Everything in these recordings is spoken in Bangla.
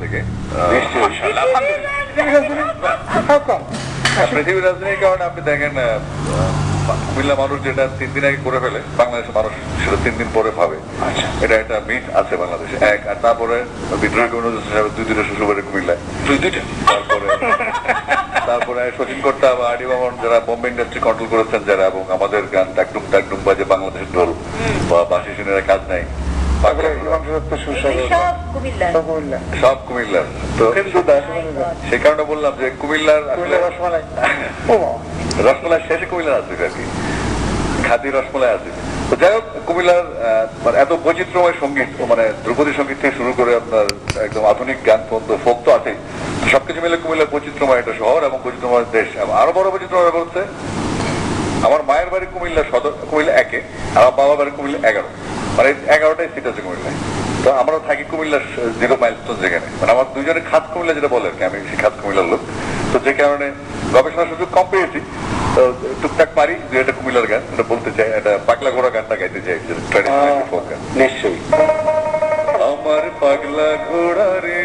থেকে আলহামদুলিল্লাহ। পৃথিবীর রাজধানীর কারণে আপনি দেখেন কুমিল্লা মানুষ যেটা 3 দিন আগে করে ফেলে, বাংলাদেশের মানুষ সেটা 3 দিন পরে ভাবে। এটা একটা মিথ আছে বাংলাদেশে। আর তারপরে বিদ্রোহী কমিউনিস্ট হিসাবে 2-2টা শ্বশুরবাড়ি কুমিল্লায়, 2-2টা। তারপরে শচীন কর্তা বা আডি মামুন যারা বোম্বে ইন্ডাস্ট্রি কন্ট্রোল করেছেন যারা, এবং আমাদের গান টাকডুম টাকডুম বাজে বাংলাদেশের ঢোল বা বাসি শুনেরা কাজ নাই, সব কুমিল্লার। তো সে কারণে বললাম যে কুমিল্লার রসমালাই শেষে কুমিল্লার আছে আর কি, খাদি রসমালাই আছে। তো যাই হোক, কুমিল্লার এত বৈচিত্র্যময় সঙ্গীত, মানে ধ্রুপদী সঙ্গীত থেকে শুরু করে আপনার একদম আধুনিক গান পর্যন্ত, ফোক তো আছে, সবকিছু মিলে কুমিল্লার বৈচিত্র্যময় একটা শহর এবং বৈচিত্র্যময় দেশ। আরো বড় বৈচিত্র্যময় বলতে, আমার মায়ের বাড়ি কুমিল্লা সদর, কুমিল্লা 1-এ, আমার বাবার বাড়ি কুমিল্লা 11, মানে 11টাই সিট আছে কুমিল্লায়। তো আমরা থাকি কুমিল্লার 0 মাইলস্টোন যেখানে, মানে আমার দুজনের খাত কুমিল্লা যেটা বলে আর কি, আমি সেই খাত কুমিল্লার লোক। তো যে কারণে গবেষণার সুযোগ কম পেয়েছি, তো টুকটাক পারি যে এটা কুমিল্লার গান, এটা বলতে চাই, এটা পাগলা ঘোড়া গানটা গাইতে চাই, ট্র্যাডিশনাল ফোক গান। নিশ্চয়ই। আমার পাগলা ঘোড়া রে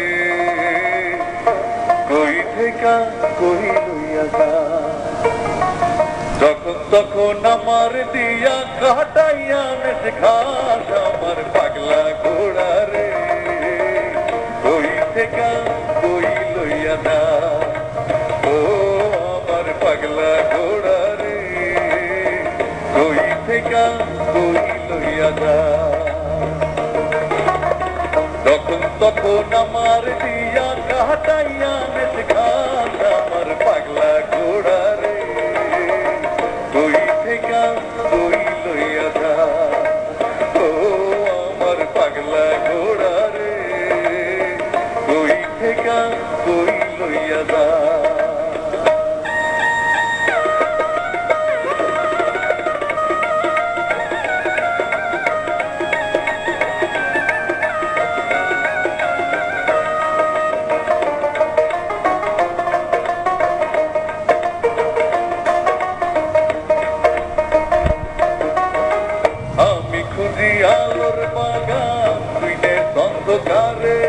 কই থেকে কই লইয়া যা, যখন তখন আমার দিয়া কাটাইয়া নেশ ঘাস। আমার পাগলা ঘোড়া রে কই থেকে কই লইয়া যা, ও আমার পাগলা ঘোড়া রে কই থেকে কই লইয়া যা, যখন তখন আমার দিয়া কাটাইয়া নেশ ঘাস। আমার পাগলা ঘোড়া রে কই থেকে কই লইয়া যা, ও আমার পাগলা ঘোড়া রে কই থেকে কই লইয়া যা। আমি খুঁজি আলোর বাগান দিনের অন্ধকারে,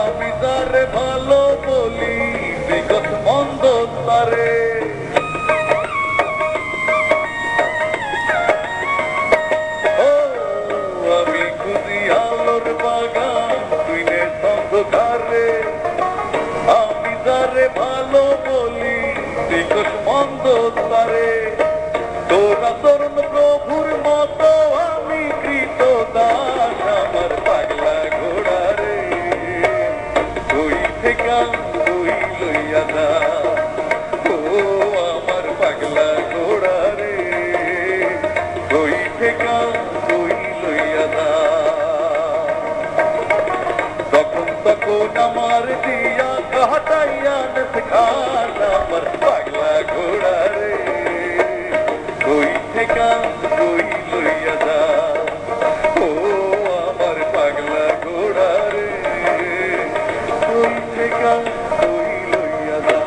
আমি যারে ভালো বলি বিগত মন্দ তারে। ও আমি খুঁজি আলোর বাগান দিনের অন্ধকারে, আমি যারে ভালো বলি বিগত মন্দ তারে। তোরা তরুণ প্রভুর মতো আমি কৃত দাস। আমার পাগলা ঘোড়া রে কই থেকে কই লইয়া যা, ও আমার পাগলা ঘোড়া রে কই থেকে কই লইয়া যা, তখন তখন আমার দিয়া কাটাইয়া নেশ ঘাস। আমার পাগলা ঘোড়া রে কই থেকে কই লইয়া যা, ও আমার পাগলা ঘোড়া রে কই থেকে কই লইয়া যা।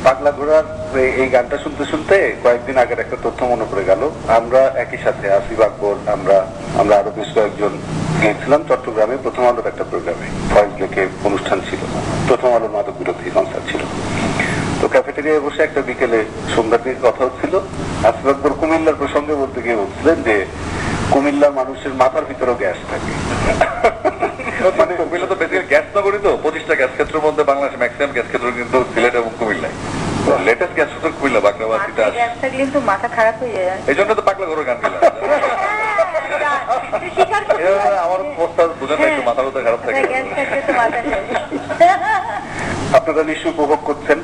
পাগলা ঘোড়ার এই গানটা শুনতে শুনতে কয়েকদিন আগের একটা তথ্য মনে পড়ে গেল। আমরা একই সাথে আসিফ আকবর, আমরা আরো বেশ কয়েকজন গিয়েছিলাম চট্টগ্রামে প্রথম আলোর একটা প্রোগ্রামে। ফয়েজ লেকে অনুষ্ঠান ছিল, প্রথম আলোর মাদক বিরোধী কনসার্ট ছিল। তো ক্যাফেটেরিয়ায় বসে একটা বিকেলে সন্ধ্যার দিকে কথা হচ্ছিল। আসিফ আকবর কুমিল্লার প্রসঙ্গে বলতে গিয়ে বলছিলেন যে কুমিল্লার মানুষের মাথার ভিতরেও গ্যাস থাকে। মানে কুমিল্লা তো বেসিক্যালি গ্যাস নগরী, তো 25টা গ্যাস ক্ষেত্রের মধ্যে বাংলাদেশে ম্যাক্সিমাম গ্যাস ক্ষেত্র কিন্তু সিলেট এবং কুমিল্লায়। লেটেস্ট গ্যাস ক্ষেত্র কুমিল্লা, বাগড়া, তিতাস। মাথা খারাপ হয়ে যায়, এই জন্য তো পাগলা ঘোড়া গান গেলাম। আমার অবস্থা বুঝেন না, একটু মাথা খারাপ থাকে। আপনারা নিশ্চয়ই উপভোগ করছেন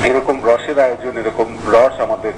এরকম রসের আয়োজন, এরকম রস আমাদের